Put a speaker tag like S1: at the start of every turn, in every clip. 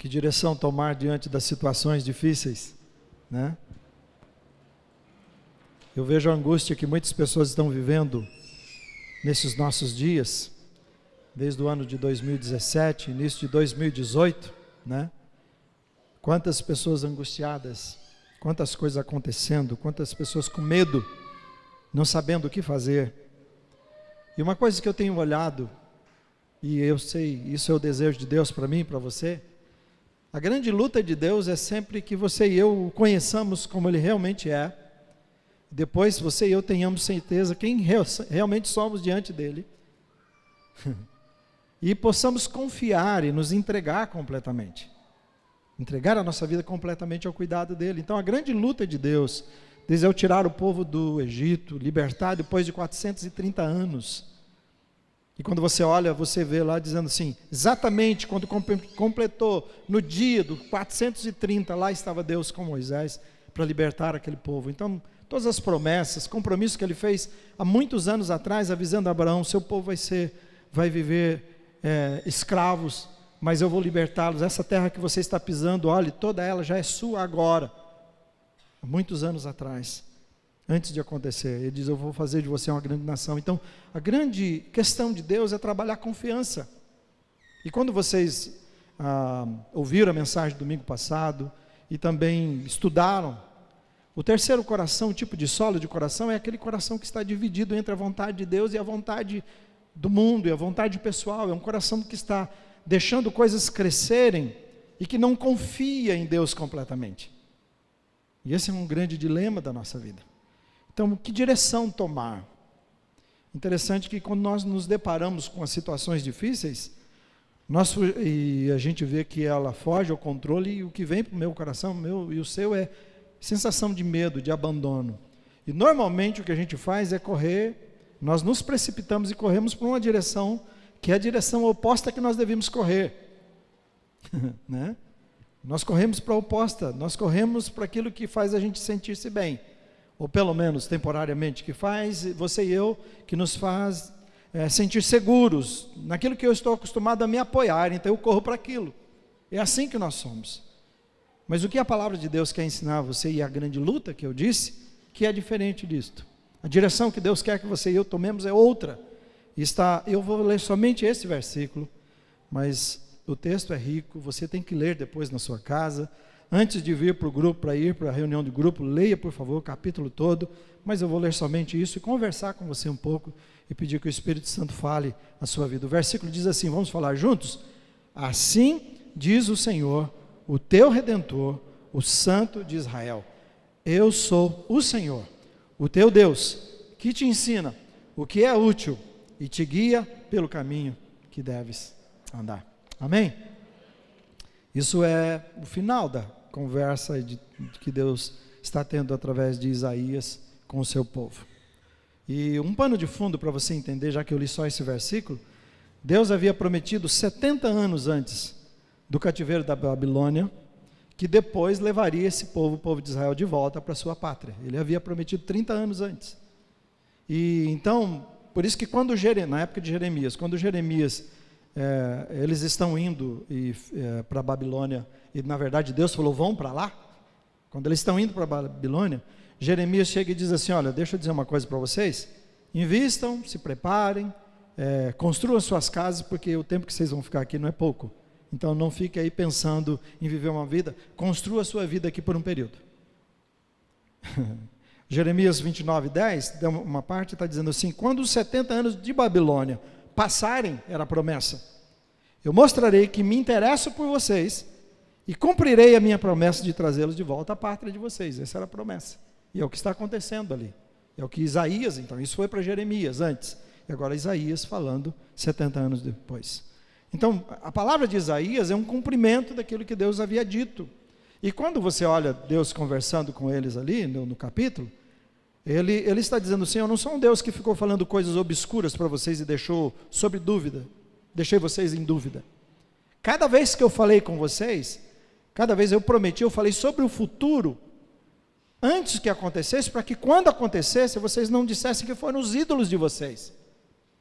S1: Que direção tomar diante das situações difíceis, né? Eu vejo a angústia que muitas pessoas estão vivendo nesses nossos dias, desde o ano de 2017, início de 2018, né? Quantas pessoas angustiadas, quantas coisas acontecendo, quantas pessoas com medo, não sabendo o que fazer. E uma coisa que eu tenho olhado, e eu sei, isso é o desejo de Deus para mim e para você, a grande luta de Deus é sempre que você e eu o conheçamos como Ele realmente é, depois você e eu tenhamos certeza quem realmente somos diante dEle, e possamos confiar e nos entregar completamente, entregar a nossa vida completamente ao cuidado dEle. Então a grande luta de Deus, desde eu tirar o povo do Egito, libertar depois de 430 anos, e quando você olha, você vê lá dizendo assim, exatamente quando completou, no dia do 430, lá estava Deus com Moisés, para libertar aquele povo. Então, todas as promessas, compromissos que Ele fez há muitos anos atrás, avisando a Abraão, seu povo vai viver escravos, mas eu vou libertá-los, essa terra que você está pisando, olhe, toda ela já é sua agora, há muitos anos atrás, antes de acontecer. Ele diz, eu vou fazer de você uma grande nação. Então, a grande questão de Deus é trabalhar confiança. E quando vocês ouviram a mensagem domingo passado, e também estudaram, o terceiro coração, o tipo de solo de coração, é aquele coração que está dividido entre a vontade de Deus e a vontade do mundo, e a vontade pessoal. É um coração que está deixando coisas crescerem, e que não confia em Deus completamente. E esse é um grande dilema da nossa vida. Então, que direção tomar? Interessante que quando nós nos deparamos com as situações difíceis, e a gente vê que ela foge ao controle, e o que vem para o meu coração, o meu e o seu, é sensação de medo, de abandono. E normalmente o que a gente faz é correr, nós nos precipitamos e corremos para uma direção, que é a direção oposta que nós devemos correr. Né? Nós corremos para a oposta, nós corremos para aquilo que faz a gente sentir-se bem, ou pelo menos temporariamente, que faz você e eu, que nos faz sentir seguros, naquilo que eu estou acostumado a me apoiar, então eu corro para aquilo. É assim que nós somos. Mas o que a palavra de Deus quer ensinar a você, e a grande luta que eu disse, que é diferente disto. A direção que Deus quer que você e eu tomemos é outra. Eu vou ler somente esse versículo, mas o texto é rico, você tem que ler depois na sua casa. Antes de vir para o grupo, para ir para a reunião de grupo, leia por favor o capítulo todo, mas eu vou ler somente isso e conversar com você um pouco e pedir que o Espírito Santo fale a sua vida. O versículo diz assim, vamos falar juntos? Assim diz o Senhor, o teu Redentor, o Santo de Israel. Eu sou o Senhor, o teu Deus, que te ensina o que é útil e te guia pelo caminho que deves andar. Amém? Isso é o final da conversa que Deus está tendo através de Isaías com o seu povo. E um pano de fundo para você entender, já que eu li só esse versículo, Deus havia prometido 70 anos antes do cativeiro da Babilônia, que depois levaria esse povo, o povo de Israel, de volta para a sua pátria. Ele havia prometido 30 anos antes. E então, por isso que na época de Jeremias, quando Jeremias, eles estão indo para a Babilônia, e na verdade Deus falou, vão para lá. Quando eles estão indo para a Babilônia, Jeremias chega e diz assim, olha, deixa eu dizer uma coisa para vocês, invistam, se preparem, construam suas casas, porque o tempo que vocês vão ficar aqui não é pouco. Então não fique aí pensando em viver uma vida, construa a sua vida aqui por um período. Jeremias 29:10, uma parte está dizendo assim, quando os 70 anos de Babilônia passarem, era a promessa, eu mostrarei que me interesso por vocês e cumprirei a minha promessa de trazê-los de volta à pátria de vocês. Essa era a promessa, e é o que está acontecendo ali, é o que Isaías, então isso foi para Jeremias antes, e agora Isaías falando 70 anos depois. Então a palavra de Isaías é um cumprimento daquilo que Deus havia dito, e quando você olha Deus conversando com eles ali no capítulo, ele está dizendo assim, eu não sou um Deus que ficou falando coisas obscuras para vocês e deixei vocês em dúvida. Cada vez que eu falei com vocês, cada vez eu prometi, eu falei sobre o futuro, antes que acontecesse, para que quando acontecesse, vocês não dissessem que foram os ídolos de vocês,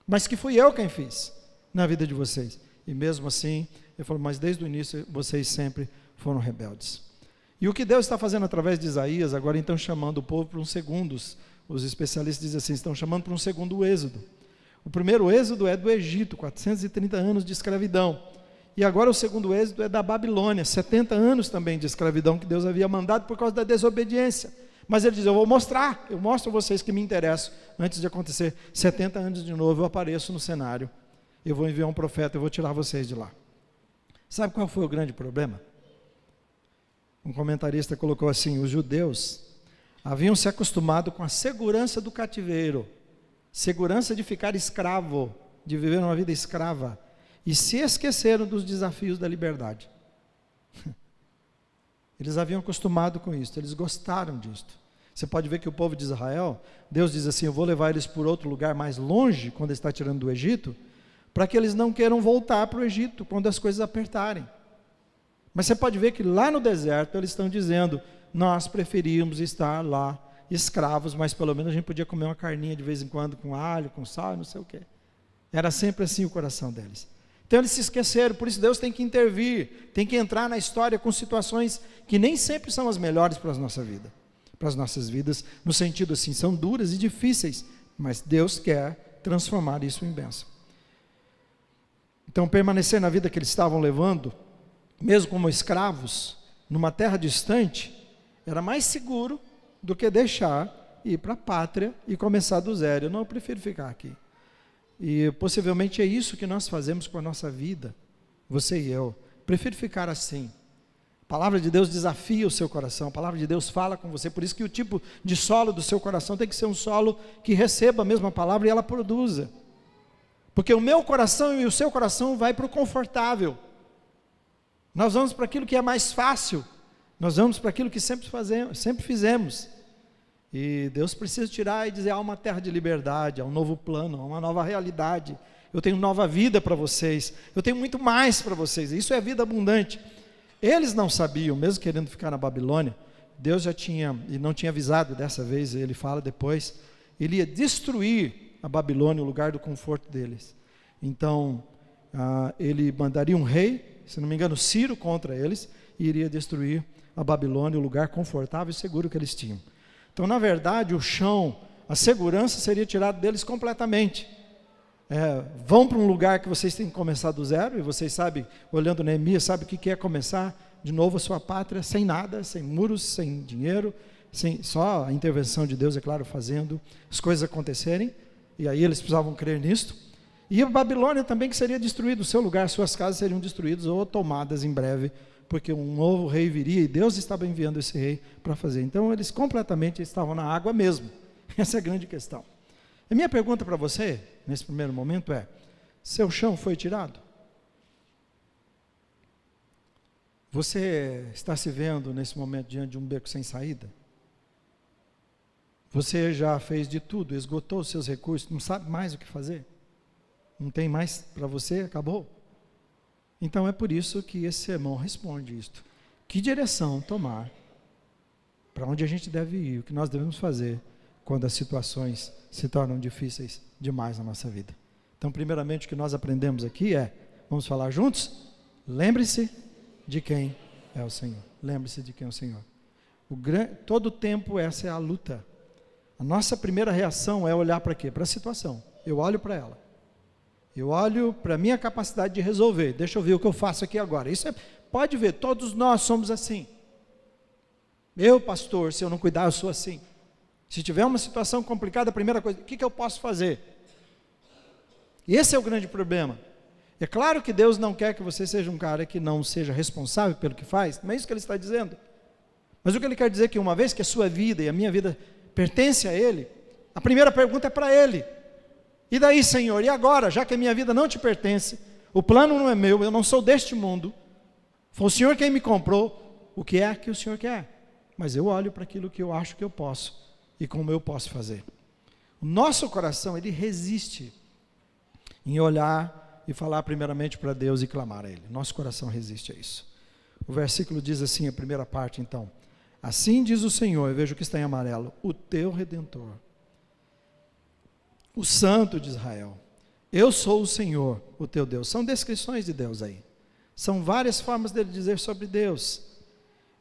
S1: mas que fui eu quem fiz na vida de vocês. e mesmo assim, ele falou, mas desde o início vocês sempre foram rebeldes. E o que Deus está fazendo através de Isaías, agora então chamando o povo para um segundo, os especialistas dizem assim, estão chamando para um segundo êxodo. O primeiro êxodo é do Egito, 430 anos de escravidão. E agora o segundo êxodo é da Babilônia, 70 anos também de escravidão que Deus havia mandado por causa da desobediência. Mas ele diz, eu vou mostrar, eu mostro a vocês que me interessam. Antes de acontecer 70 anos de novo, eu apareço no cenário. Eu vou enviar um profeta, eu vou tirar vocês de lá. Sabe qual foi o grande problema? Um comentarista colocou assim, os judeus haviam se acostumado com a segurança do cativeiro, segurança de ficar escravo, de viver uma vida escrava, e se esqueceram dos desafios da liberdade. Eles haviam acostumado com isso, eles gostaram disto. Você pode ver que o povo de Israel, Deus diz assim, eu vou levar eles por outro lugar mais longe, quando ele está tirando do Egito, para que eles não queiram voltar para o Egito, quando as coisas apertarem. Mas você pode ver que lá no deserto, eles estão dizendo, nós preferíamos estar lá, escravos, mas pelo menos a gente podia comer uma carninha de vez em quando, com alho, com sal, não sei o quê. Era sempre assim o coração deles. Então eles se esqueceram, por isso Deus tem que intervir, tem que entrar na história com situações que nem sempre são as melhores para a nossa vida, para as nossas vidas, no sentido assim, são duras e difíceis, mas Deus quer transformar isso em bênção. Então permanecer na vida que eles estavam levando, mesmo como escravos, numa terra distante, era mais seguro do que deixar ir para a pátria e começar do zero. Eu prefiro ficar aqui. E possivelmente é isso que nós fazemos com a nossa vida, você e eu. Prefiro ficar assim. A palavra de Deus desafia o seu coração, a palavra de Deus fala com você, por isso que o tipo de solo do seu coração tem que ser um solo que receba a mesma palavra e ela produza. Porque o meu coração e o seu coração vai para o confortável. Nós vamos para aquilo que é mais fácil, nós vamos para aquilo que sempre fizemos. E Deus precisa tirar e dizer, há uma terra de liberdade, há um novo plano, há uma nova realidade. Eu tenho nova vida para vocês, eu tenho muito mais para vocês, isso é vida abundante. Eles não sabiam, mesmo querendo ficar na Babilônia, Deus já tinha, e não tinha avisado dessa vez, ele fala depois, ele ia destruir a Babilônia, o lugar do conforto deles. Então, ele mandaria um rei, se não me engano, Ciro contra eles, e iria destruir a Babilônia, o lugar confortável e seguro que eles tinham. Então, na verdade, o chão, a segurança seria tirada deles completamente. Vão para um lugar que vocês têm que começar do zero, e vocês sabem, olhando Neemias, sabem o que é começar de novo a sua pátria, sem nada, sem muros, sem dinheiro, só a intervenção de Deus, é claro, fazendo as coisas acontecerem, e aí eles precisavam crer nisto. E a Babilônia também que seria destruída, o seu lugar, suas casas seriam destruídas ou tomadas em breve, porque um novo rei viria e Deus estava enviando esse rei para fazer. Então eles completamente estavam na água mesmo. Essa é a grande questão. A minha pergunta para você, nesse primeiro momento é, seu chão foi tirado? Você está se vendo nesse momento diante de um beco sem saída? Você já fez de tudo, esgotou os seus recursos, não sabe mais o que fazer? Não tem mais para você, acabou? Então é por isso que esse sermão responde isto. Que direção tomar? Para onde a gente deve ir? O que nós devemos fazer quando as situações se tornam difíceis demais na nossa vida? Então, primeiramente, o que nós aprendemos aqui vamos falar juntos? Lembre-se de quem é o Senhor. Lembre-se de quem é o Senhor. Todo tempo essa é a luta. A nossa primeira reação é olhar para quê? Para a situação. Eu olho para ela. Eu olho para a minha capacidade de resolver. Deixa eu ver o que eu faço aqui agora. Pode ver, todos nós somos assim. Eu, pastor, se eu não cuidar, eu sou assim. Se tiver uma situação complicada, a primeira coisa, o que eu posso fazer? E esse é o grande problema. É claro que Deus não quer que você seja um cara que não seja responsável pelo que faz, não é isso que Ele está dizendo. Mas o que Ele quer dizer é que uma vez que a sua vida e a minha vida pertence a Ele, a primeira pergunta é para Ele. E daí, Senhor, e agora, já que a minha vida não te pertence, o plano não é meu, eu não sou deste mundo, foi o Senhor quem me comprou, o que é que o Senhor quer? Mas eu olho para aquilo que eu acho que eu posso, e como eu posso fazer. O nosso coração, ele resiste em olhar e falar primeiramente para Deus e clamar a Ele. Nosso coração resiste a isso. O versículo diz assim, a primeira parte então, assim diz o Senhor, eu vejo que está em amarelo, o teu Redentor, o Santo de Israel. Eu sou o Senhor, o teu Deus. São descrições de Deus aí. São várias formas dele dizer sobre Deus.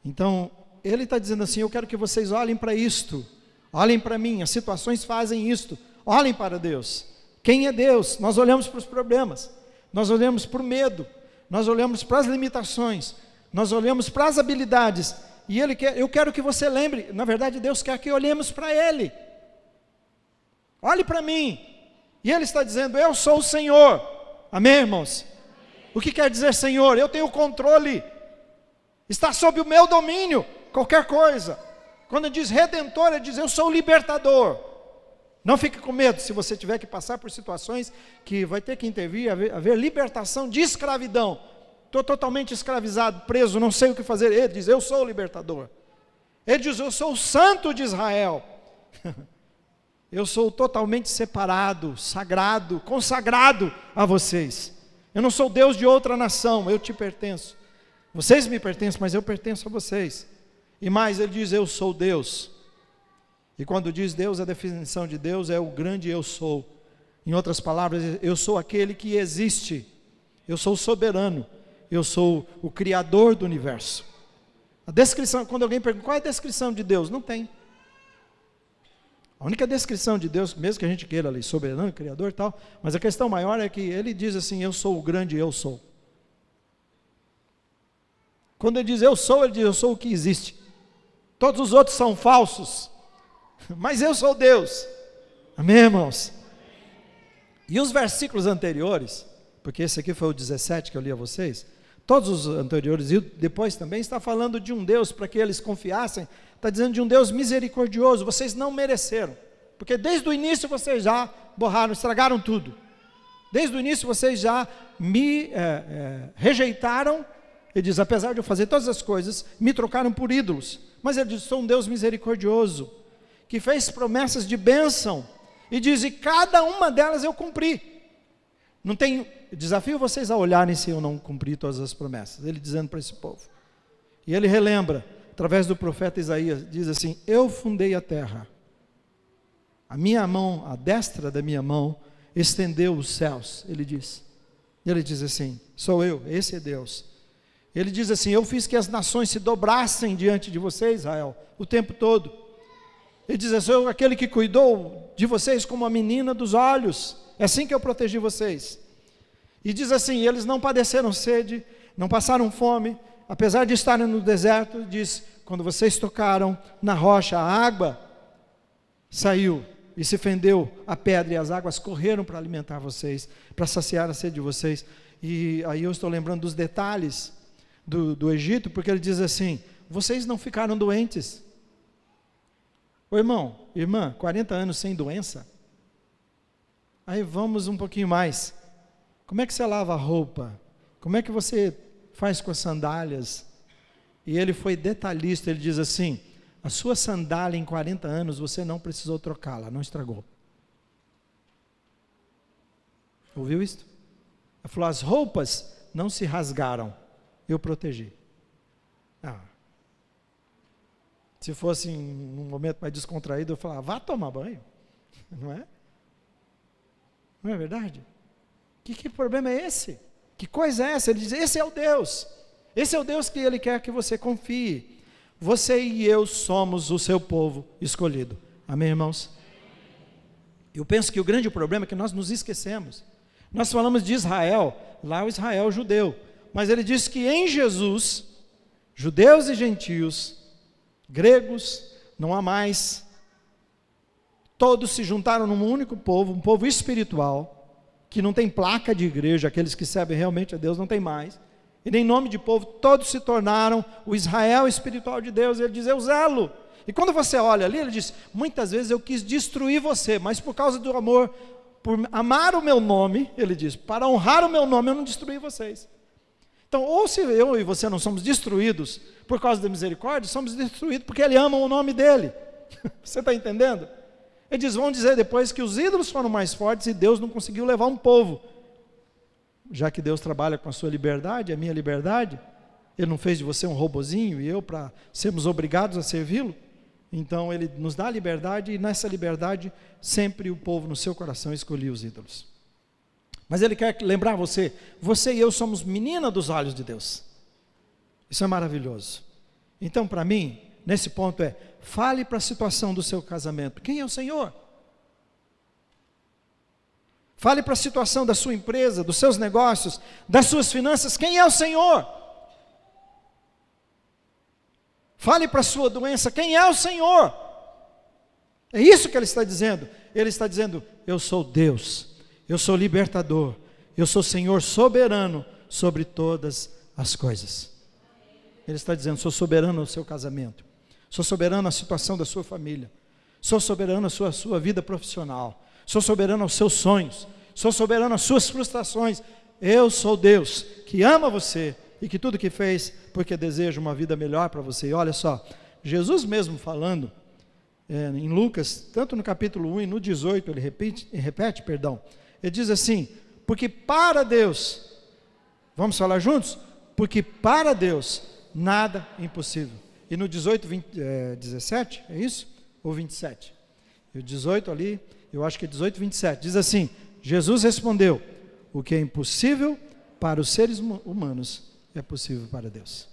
S1: Então, ele está dizendo assim, eu quero que vocês olhem para isto, olhem para mim, as situações fazem isto, olhem para Deus. Quem é Deus? Nós olhamos para os problemas, nós olhamos para o medo, nós olhamos para as limitações, nós olhamos para as habilidades, e eu quero que você lembre, na verdade Deus quer que olhemos para Ele. Olhe para mim, e Ele está dizendo, eu sou o Senhor. Amém, irmãos? O que quer dizer Senhor? Eu tenho controle, está sob o meu domínio, qualquer coisa. Quando ele diz Redentor, ele diz, eu sou o libertador. Não fique com medo, se você tiver que passar por situações que vai ter que intervir, haver libertação de escravidão. Estou totalmente escravizado, preso, não sei o que fazer. Ele diz, eu sou o libertador. Ele diz, eu sou o santo de Israel. Eu sou totalmente separado, sagrado, consagrado a vocês. Eu não sou Deus de outra nação, eu te pertenço. Vocês me pertencem, mas eu pertenço a vocês. E mais, ele diz, eu sou Deus. E quando diz Deus, a definição de Deus é o grande eu sou. Em outras palavras, eu sou aquele que existe. Eu sou o soberano. Eu sou o criador do universo. A descrição, quando alguém pergunta, qual é a descrição de Deus? Não tem. A única descrição de Deus, mesmo que a gente queira ali, soberano, criador e tal, mas a questão maior é que ele diz assim, eu sou o grande eu sou. Quando ele diz eu sou, ele diz eu sou o que existe. Todos os outros são falsos, mas eu sou Deus. Amém, irmãos? E os versículos anteriores, porque esse aqui foi o 17 que eu li a vocês, todos os anteriores e depois também está falando de um Deus para que eles confiassem, está dizendo de um Deus misericordioso. Vocês não mereceram, porque desde o início vocês já borraram, estragaram tudo. Desde o início vocês já me rejeitaram. Ele diz, apesar de eu fazer todas as coisas, me trocaram por ídolos. Mas ele diz, sou um Deus misericordioso, que fez promessas de bênção, e diz, e cada uma delas eu cumpri. Não tenho, desafio vocês a olharem se eu não cumpri todas as promessas. Ele dizendo para esse povo. E ele relembra, através do profeta Isaías, diz assim, eu fundei a terra. A minha mão, a destra da minha mão, estendeu os céus, ele diz. E ele diz assim, sou eu, esse é Deus. Ele diz assim, eu fiz que as nações se dobrassem diante de vocês, Israel, o tempo todo. Ele diz assim, sou aquele que cuidou de vocês como a menina dos olhos. É assim que eu protegi vocês. E diz assim, eles não padeceram sede, não passaram fome, apesar de estarem no deserto, diz, quando vocês tocaram na rocha, a água saiu e se fendeu a pedra, e as águas correram para alimentar vocês, para saciar a sede de vocês. E aí eu estou lembrando dos detalhes do Egito, porque ele diz assim, vocês não ficaram doentes. Ô irmão, irmã, 40 anos sem doença? Aí vamos um pouquinho mais. Como é que você lava a roupa? Como é que você faz com as sandálias? E ele foi detalhista, ele diz assim, a sua sandália em 40 anos, você não precisou trocá-la, não estragou. Ouviu isso? Ele falou, as roupas não se rasgaram, eu protegi. Se fosse em um momento mais descontraído, eu falava, vá tomar banho, não é? Não é verdade? Que problema é esse? Que coisa é essa? Ele diz, esse é o Deus que Ele quer que você confie. Você e eu somos o seu povo escolhido. Amém, irmãos? Eu penso que o grande problema é que nós nos esquecemos. Nós falamos de Israel, lá o Israel judeu, mas ele diz que em Jesus, judeus e gentios, gregos, não há mais, todos se juntaram num único povo, um povo espiritual, que não tem placa de igreja, aqueles que servem realmente a Deus não tem mais, e nem nome de povo, todos se tornaram o Israel espiritual de Deus. Ele diz, eu zelo. E quando você olha ali, ele diz, muitas vezes eu quis destruir você, mas por causa do amor, por amar o meu nome, ele diz, para honrar o meu nome, eu não destruí vocês. Então, ou se eu e você não somos destruídos por causa da misericórdia, somos destruídos porque Ele ama o nome dEle. Você está entendendo? Eles vão dizer depois que os ídolos foram mais fortes e Deus não conseguiu levar um povo. Já que Deus trabalha com a sua liberdade, a minha liberdade, Ele não fez de você um robozinho e eu para sermos obrigados a servi-lo. Então Ele nos dá a liberdade e nessa liberdade sempre o povo no seu coração escolhia os ídolos. Mas Ele quer lembrar você e eu somos menina dos olhos de Deus. Isso é maravilhoso. Então, para mim, nesse ponto fale para a situação do seu casamento. Quem é o Senhor? Fale para a situação da sua empresa, dos seus negócios, das suas finanças. Quem é o Senhor? Fale para a sua doença. Quem é o Senhor? É isso que Ele está dizendo. Ele está dizendo, eu sou Deus, eu sou libertador, eu sou Senhor soberano sobre todas as coisas. Ele está dizendo, sou soberano no seu casamento, sou soberano na situação da sua família, sou soberano na sua vida profissional, sou soberano aos seus sonhos, sou soberano às suas frustrações. Eu sou Deus que ama você e que tudo que fez porque deseja uma vida melhor para você. E olha só, Jesus mesmo falando em Lucas, tanto no capítulo 1 e no 18, ele repete, ele diz assim, porque para Deus, vamos falar juntos? Porque para Deus nada é impossível. E no 18, 17, é isso? Ou 27? E o 18 ali, eu acho que é 18, 27, diz assim, Jesus respondeu, o que é impossível para os seres humanos é possível para Deus.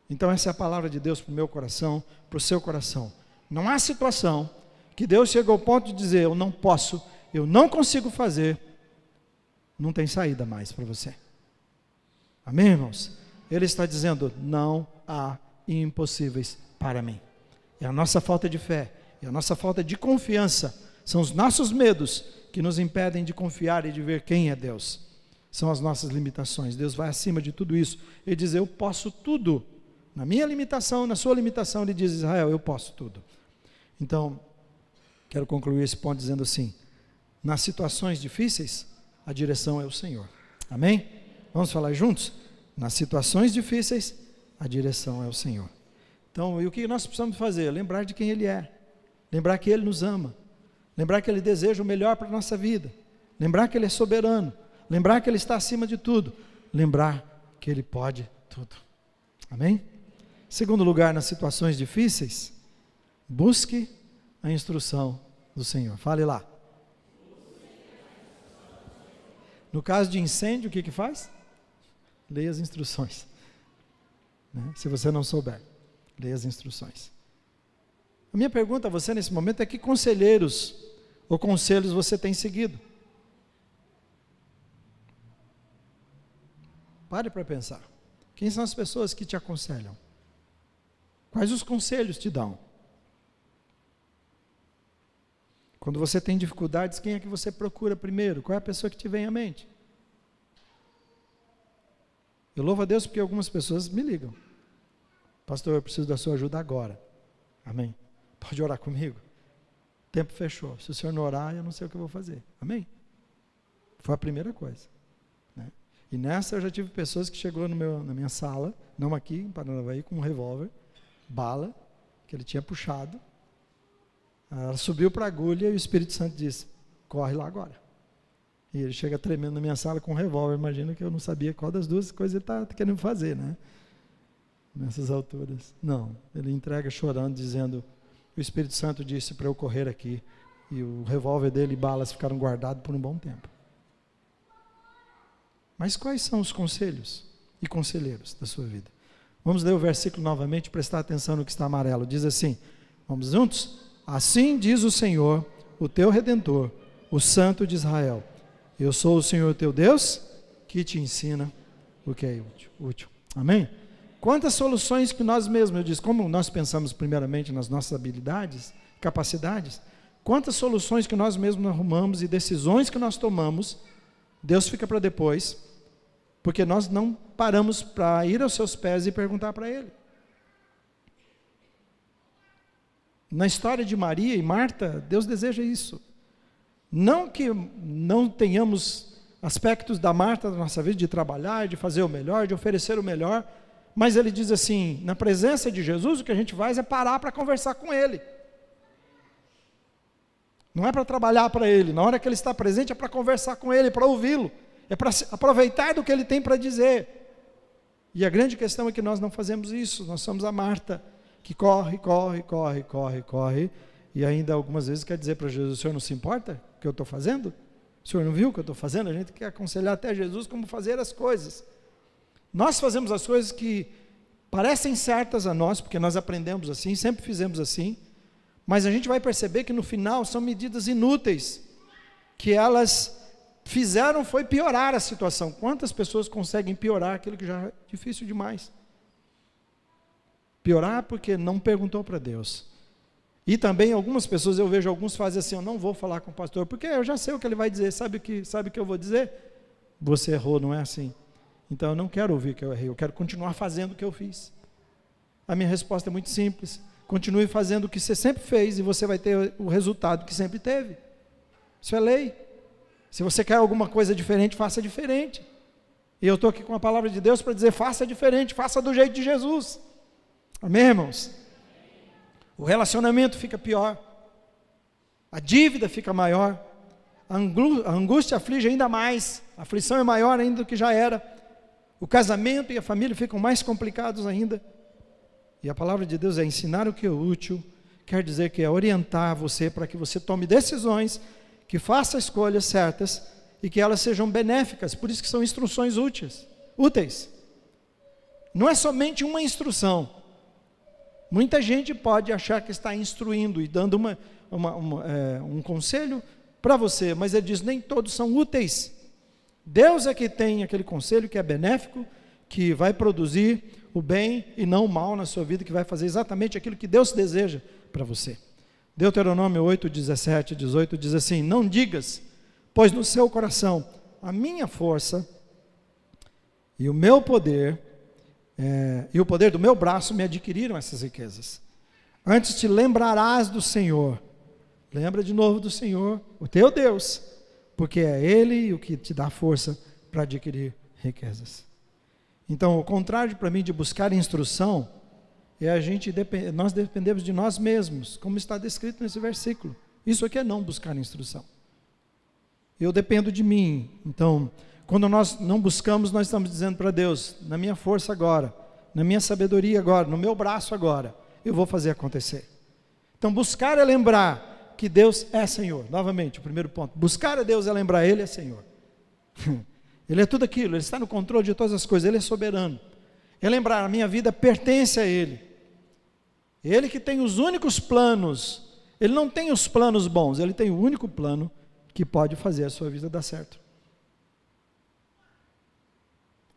S1: Então essa é a palavra de Deus para o meu coração, para o seu coração. Não há situação que Deus chegou ao ponto de dizer, eu não posso, eu não consigo fazer, não tem saída mais para você. Amém, irmãos? Ele está dizendo, não há impossíveis para mim. É a nossa falta de fé, é a nossa falta de confiança, são os nossos medos que nos impedem de confiar e de ver quem é Deus. São as nossas limitações. Deus vai acima de tudo isso. Ele diz, eu posso tudo. Na minha limitação, na sua limitação, Ele diz, Israel, eu posso tudo. Então, quero concluir esse ponto dizendo assim, nas situações difíceis, a direção é o Senhor. Amém? Vamos falar juntos? Nas situações difíceis, a direção é o Senhor. Então, e o que nós precisamos fazer? Lembrar de quem Ele é. Lembrar que Ele nos ama. Lembrar que Ele deseja o melhor para a nossa vida. Lembrar que Ele é soberano. Lembrar que Ele está acima de tudo. Lembrar que Ele pode tudo. Amém? Segundo lugar, nas situações difíceis, busque a instrução do Senhor. Fale lá. No caso de incêndio, o que faz? Leia as instruções. Né? Se você não souber, leia as instruções. A minha pergunta a você nesse momento é que conselheiros ou conselhos você tem seguido? Pare para pensar. Quem são as pessoas que te aconselham? Quais os conselhos te dão? Quando você tem dificuldades, quem é que você procura primeiro? Qual é a pessoa que te vem à mente? Eu louvo a Deus porque algumas pessoas me ligam. Pastor, eu preciso da sua ajuda agora. Amém? Pode orar comigo? O tempo fechou. Se o senhor não orar, eu não sei o que eu vou fazer. Amém? Foi a primeira coisa. Né? E nessa eu já tive pessoas que chegou na minha sala, não aqui em Paranavaí, com um revólver, bala, que ele tinha puxado. Ela subiu para a agulha e o Espírito Santo disse, corre lá agora. E ele chega tremendo na minha sala com um revólver. Imagina que eu não sabia qual das duas coisas ele está querendo fazer, né? Nessas alturas. Não, ele entrega chorando, dizendo, o Espírito Santo disse para eu correr aqui. E o revólver dele e balas ficaram guardados por um bom tempo. Mas quais são os conselhos e conselheiros da sua vida? Vamos ler o versículo novamente, prestar atenção no que está amarelo. Diz assim, vamos juntos? Assim diz o Senhor, o teu Redentor, o Santo de Israel. Eu sou o Senhor teu Deus, que te ensina o que é útil. Amém? Quantas soluções que nós mesmos, eu disse, como nós pensamos primeiramente nas nossas habilidades, capacidades, quantas soluções que nós mesmos arrumamos e decisões que nós tomamos, Deus fica para depois, porque nós não paramos para ir aos seus pés e perguntar para Ele. Na história de Maria e Marta, Deus deseja isso. Não que não tenhamos aspectos da Marta da nossa vida, de trabalhar, de fazer o melhor, de oferecer o melhor, mas Ele diz assim, na presença de Jesus, o que a gente faz é parar para conversar com Ele. Não é para trabalhar para Ele, na hora que Ele está presente é para conversar com Ele, para ouvi-lo, é para aproveitar do que Ele tem para dizer. E a grande questão é que nós não fazemos isso, nós somos a Marta, que corre, e ainda algumas vezes quer dizer para Jesus, o senhor não se importa o que eu estou fazendo? O senhor não viu o que eu estou fazendo? A gente quer aconselhar até Jesus como fazer as coisas. Nós fazemos as coisas que parecem certas a nós, porque nós aprendemos assim, sempre fizemos assim, mas a gente vai perceber que no final são medidas inúteis, que elas fizeram foi piorar a situação. Quantas pessoas conseguem piorar aquilo que já é difícil demais? Piorar porque não perguntou para Deus. E também algumas pessoas, eu vejo alguns fazem assim, eu não vou falar com o pastor, porque eu já sei o que ele vai dizer, sabe o que eu vou dizer? Você errou, não é assim? Então eu não quero ouvir que eu errei, eu quero continuar fazendo o que eu fiz. A minha resposta é muito simples, continue fazendo o que você sempre fez e você vai ter o resultado que sempre teve. Isso é lei. Se você quer alguma coisa diferente, faça diferente. E eu estou aqui com a palavra de Deus para dizer, faça diferente, faça do jeito de Jesus. Amém, irmãos? O relacionamento fica pior, a dívida fica maior, a angústia aflige ainda mais, a aflição é maior ainda do que já era, o casamento e a família ficam mais complicados ainda. E a palavra de Deus é ensinar o que é útil, quer dizer que é orientar você para que você tome decisões, que faça escolhas certas e que elas sejam benéficas, por isso que são instruções úteis. Não é somente uma instrução. Muita gente pode achar que está instruindo e dando um conselho para você, mas ele diz, nem todos são úteis. Deus é que tem aquele conselho que é benéfico, que vai produzir o bem e não o mal na sua vida, que vai fazer exatamente aquilo que Deus deseja para você. Deuteronômio 8, 17, 18 diz assim, não digas, pois no seu coração a minha força e o meu poder e o poder do meu braço me adquiriram essas riquezas. Antes te lembrarás do Senhor. Lembra de novo do Senhor, o teu Deus, porque é Ele o que te dá força para adquirir riquezas. Então, o contrário para mim de buscar instrução, nós dependemos de nós mesmos, como está descrito nesse versículo. Isso aqui é não buscar instrução. Eu dependo de mim. Então, quando nós não buscamos, nós estamos dizendo para Deus, na minha força agora, na minha sabedoria agora, no meu braço agora, eu vou fazer acontecer. Então buscar é lembrar que Deus é Senhor. Novamente, o primeiro ponto, buscar a Deus é lembrar, Ele é Senhor. Ele é tudo aquilo, Ele está no controle de todas as coisas, Ele é soberano. É lembrar, a minha vida pertence a Ele. Ele que tem os únicos planos, Ele não tem os planos bons, Ele tem o único plano que pode fazer a sua vida dar certo.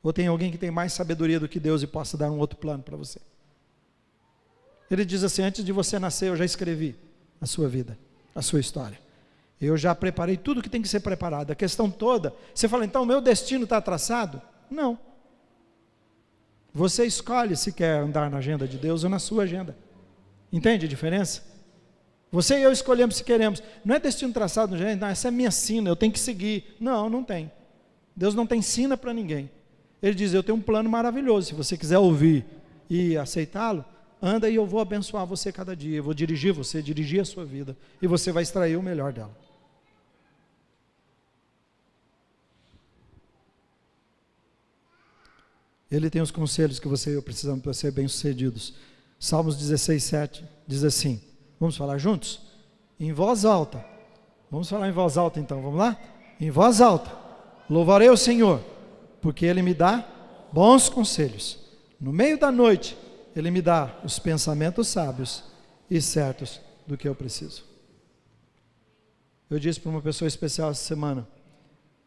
S1: Ou tem alguém que tem mais sabedoria do que Deus e possa dar um outro plano para você? Ele diz assim, antes de você nascer eu já escrevi a sua vida, a sua história. Eu já preparei tudo que tem que ser preparado. A questão toda, você fala, então o meu destino está traçado? Não. Você escolhe se quer andar na agenda de Deus ou na sua agenda. Entende a diferença? Você e eu escolhemos se queremos. Não é destino traçado, gente, não, essa é minha sina, eu tenho que seguir. Não, não tem. Deus não tem sina para ninguém. Ele diz, eu tenho um plano maravilhoso, se você quiser ouvir e aceitá-lo, anda e eu vou abençoar você cada dia, eu vou dirigir você, dirigir a sua vida, e você vai extrair o melhor dela. Ele tem os conselhos que você e eu precisamos para ser bem-sucedidos. Salmos 16, 7 diz assim, vamos falar juntos? Em voz alta, vamos falar em voz alta então, vamos lá? Em voz alta, louvarei o Senhor, porque Ele me dá bons conselhos. No meio da noite, Ele me dá os pensamentos sábios e certos do que eu preciso. Eu disse para uma pessoa especial essa semana,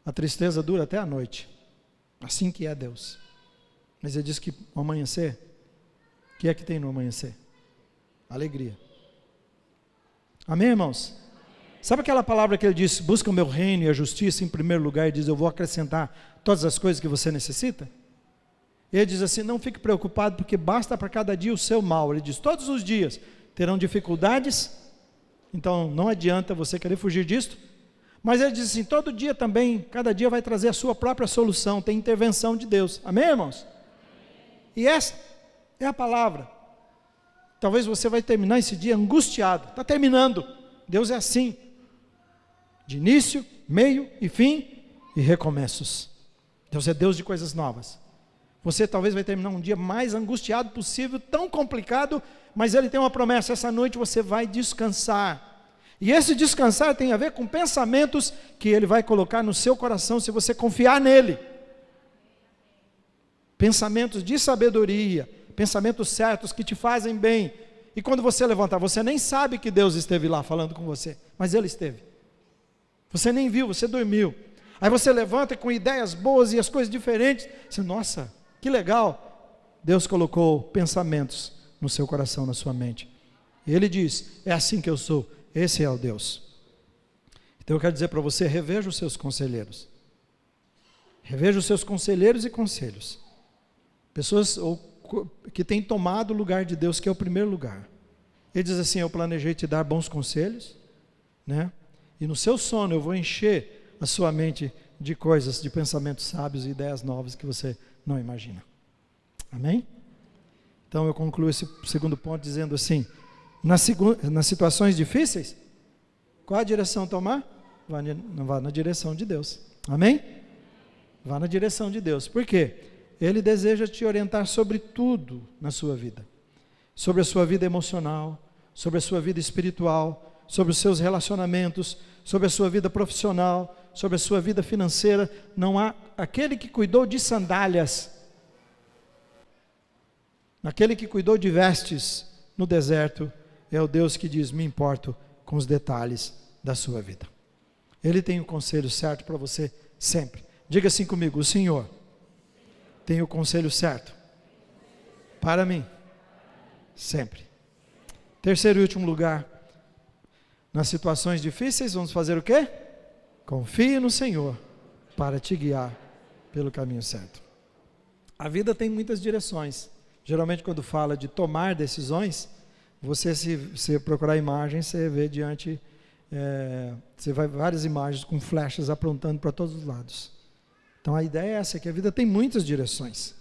S1: a tristeza dura até a noite, assim que é Deus. Mas Ele disse que no amanhecer, o que é que tem no amanhecer? Alegria. Amém, irmãos? Sabe aquela palavra que Ele disse, busca o meu reino e a justiça em primeiro lugar, e diz, eu vou acrescentar todas as coisas que você necessita? Ele diz assim, não fique preocupado, porque basta para cada dia o seu mal. Ele diz, todos os dias terão dificuldades, então não adianta você querer fugir disso, mas ele diz assim, todo dia também, cada dia vai trazer a sua própria solução, tem intervenção de Deus. Amém, irmãos? E essa é a palavra. Talvez você vai terminar esse dia angustiado, está terminando, Deus é assim, de início, meio e fim, e recomeços. Deus é Deus de coisas novas. Você talvez vai terminar um dia mais angustiado possível, tão complicado, mas Ele tem uma promessa, essa noite você vai descansar. E esse descansar tem a ver com pensamentos que Ele vai colocar no seu coração, se você confiar nele. Pensamentos de sabedoria, pensamentos certos que te fazem bem. E quando você levantar, você nem sabe que Deus esteve lá falando com você, mas Ele esteve. Você nem viu, você dormiu. Aí você levanta com ideias boas e as coisas diferentes. Você, nossa, que legal. Deus colocou pensamentos no seu coração, na sua mente. E Ele diz, é assim que eu sou. Esse é o Deus. Então eu quero dizer para você, reveja os seus conselheiros. Reveja os seus conselheiros e conselhos. Pessoas que têm tomado o lugar de Deus, que é o primeiro lugar. Ele diz assim, eu planejei te dar bons conselhos, né? E no seu sono eu vou encher a sua mente de coisas, de pensamentos sábios e ideias novas que você não imagina. Amém? Então eu concluo esse segundo ponto dizendo assim, nas situações difíceis, qual a direção tomar? Vá na direção de Deus. Amém? Vá na direção de Deus. Por quê? Ele deseja te orientar sobre tudo na sua vida. Sobre a sua vida emocional, sobre a sua vida espiritual, sobre os seus relacionamentos, sobre a sua vida profissional, sobre a sua vida financeira. Não há aquele que cuidou de sandálias, aquele que cuidou de vestes no deserto, é o Deus que diz, me importo com os detalhes da sua vida. Ele tem o conselho certo para você sempre. Diga assim comigo, o Senhor tem o conselho certo para mim, sempre. Terceiro e último lugar, nas situações difíceis, vamos fazer o quê? Confie no Senhor para te guiar pelo caminho certo. A vida tem muitas direções. Geralmente quando fala de tomar decisões, você se procurar imagens, você vê diante, você vai várias imagens com flechas apontando para todos os lados. Então a ideia é essa, que a vida tem muitas direções.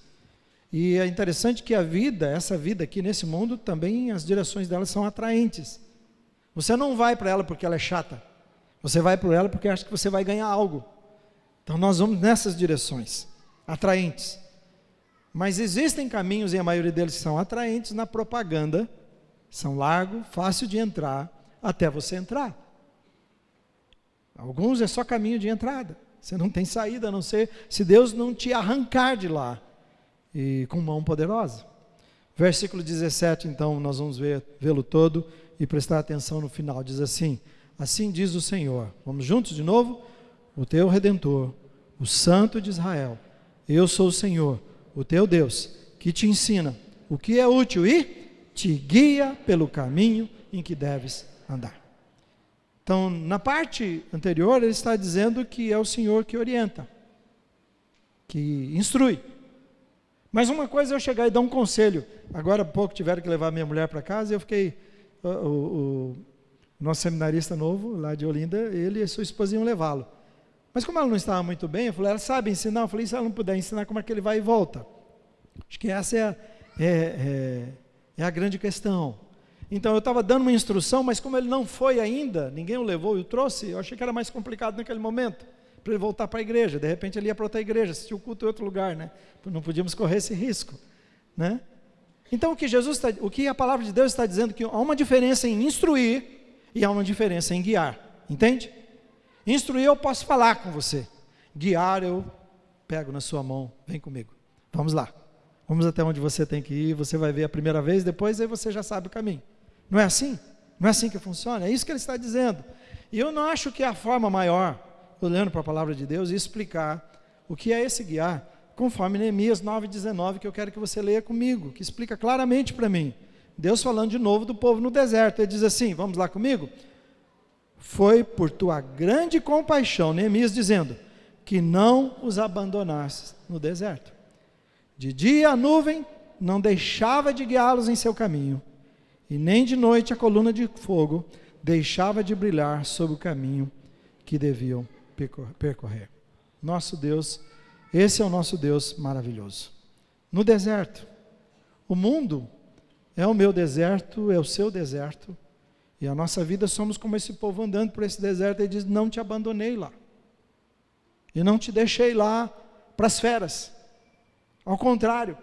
S1: E é interessante que a vida, essa vida aqui nesse mundo, também as direções dela são atraentes. Você não vai para ela porque ela é chata. Você vai para ela porque acha que você vai ganhar algo. Então nós vamos nessas direções, atraentes. Mas existem caminhos, e a maioria deles são atraentes, na propaganda, são largos, fácil de entrar, até você entrar. Alguns é só caminho de entrada. Você não tem saída, a não ser se Deus não te arrancar de lá, e com mão poderosa. Versículo 17, então, nós vamos vê-lo todo e prestar atenção no final. Diz assim, assim diz o Senhor. Vamos juntos de novo? O teu Redentor, o Santo de Israel. Eu sou o Senhor, o teu Deus, que te ensina o que é útil e te guia pelo caminho em que deves andar. Então, na parte anterior, ele está dizendo que é o Senhor que orienta, que instrui. Mas uma coisa é eu chegar e dar um conselho. Agora há pouco tiveram que levar minha mulher para casa e eu fiquei... O nosso seminarista novo, lá de Olinda, ele e sua esposa iam levá-lo. Mas como ela não estava muito bem, eu falei, ela sabe ensinar? Eu falei, se ela não puder ensinar, como é que ele vai e volta? Acho que essa é a grande questão. Então eu estava dando uma instrução, mas como ele não foi ainda, ninguém o levou e o trouxe, eu achei que era mais complicado naquele momento, para ele voltar para a igreja. De repente ele ia para outra igreja, assistir o culto em outro lugar, né? Não podíamos correr esse risco, né? Então o que a palavra de Deus está dizendo, que há uma diferença em instruir e há uma diferença em guiar, entende? Instruir eu posso falar com você, guiar eu pego na sua mão, vem comigo, vamos lá, vamos até onde você tem que ir, você vai ver a primeira vez, depois aí você já sabe o caminho. Não é assim? Não é assim que funciona? É isso que ele está dizendo. E eu não acho que é a forma maior, olhando para a palavra de Deus, e explicar o que é esse guiar, conforme Neemias 9,19, que eu quero que você leia comigo, que explica claramente para mim. Deus falando de novo do povo no deserto, ele diz assim, vamos lá comigo? Foi por tua grande compaixão, Neemias dizendo, que não os abandonasses no deserto. De dia a nuvem não deixava de guiá-los em seu caminho, e nem de noite a coluna de fogo deixava de brilhar sobre o caminho que deviam percorrer. Nosso Deus, esse é o nosso Deus maravilhoso. No deserto, o mundo é o meu deserto, é o seu deserto, e a nossa vida somos como esse povo andando por esse deserto. Ele diz, não te abandonei lá, e não te deixei lá para as feras, ao contrário,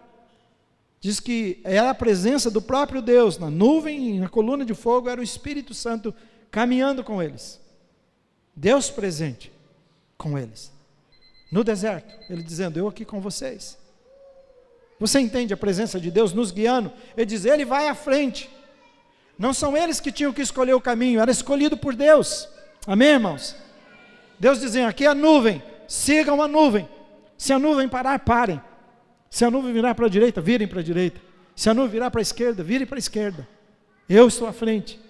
S1: diz que era a presença do próprio Deus, na nuvem e na coluna de fogo, era o Espírito Santo caminhando com eles. Deus presente com eles. No deserto, Ele dizendo, eu aqui com vocês. Você entende a presença de Deus nos guiando? Ele diz, Ele vai à frente. Não são eles que tinham que escolher o caminho, era escolhido por Deus. Amém, irmãos? Deus dizendo, aqui é a nuvem, sigam a nuvem. Se a nuvem parar, parem. Se a nuvem virar para a direita, virem para a direita. Se a nuvem virar para a esquerda, virem para a esquerda. Eu estou à frente.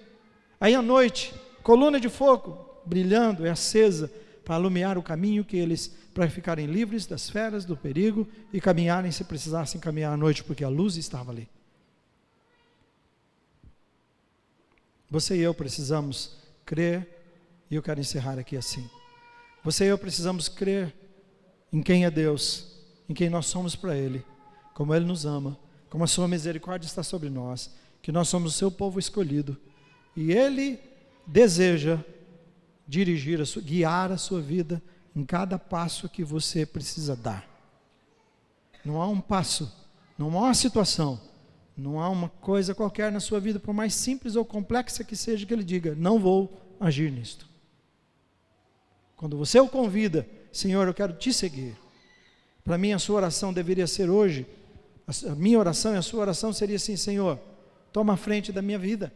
S1: Aí à noite, coluna de fogo, brilhando, é acesa, para alumiar o caminho que eles, para ficarem livres das feras, do perigo, e caminharem se precisassem caminhar à noite, porque a luz estava ali. Você e eu precisamos crer, e eu quero encerrar aqui assim. Você e eu precisamos crer em quem é Deus, em quem nós somos para Ele, como Ele nos ama, como a sua misericórdia está sobre nós, que nós somos o seu povo escolhido, e Ele deseja dirigir, guiar a sua vida em cada passo que você precisa dar. Não há um passo, não há uma situação, não há uma coisa qualquer na sua vida, por mais simples ou complexa que seja, que Ele diga, não vou agir nisto. Quando você o convida, Senhor, eu quero te seguir. Para mim a sua oração deveria ser hoje, a minha oração e a sua oração seria assim, Senhor, toma a frente da minha vida.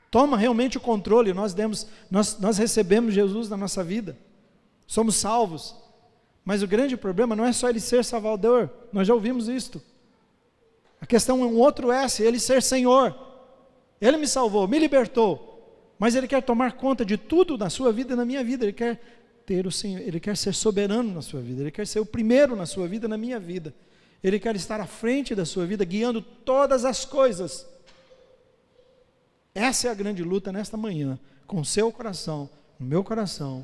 S1: Toma realmente o controle, nós recebemos Jesus na nossa vida, somos salvos, mas o grande problema não é só Ele ser Salvador, nós já ouvimos isto. A questão é um outro S, Ele ser Senhor. Ele me salvou, me libertou, mas Ele quer tomar conta de tudo na sua vida e na minha vida. Ele quer ter o Senhor, Ele quer ser soberano na sua vida, Ele quer ser o primeiro na sua vida, na minha vida. Ele quer estar à frente da sua vida, guiando todas as coisas. Essa é a grande luta nesta manhã, com o seu coração, no meu coração,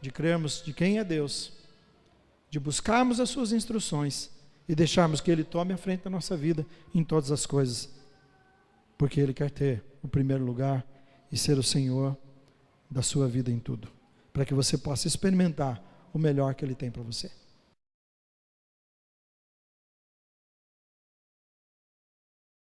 S1: de crermos de quem é Deus, de buscarmos as suas instruções e deixarmos que Ele tome a frente da nossa vida em todas as coisas, porque Ele quer ter o primeiro lugar e ser o Senhor da sua vida em tudo, para que você possa experimentar o melhor que Ele tem para você.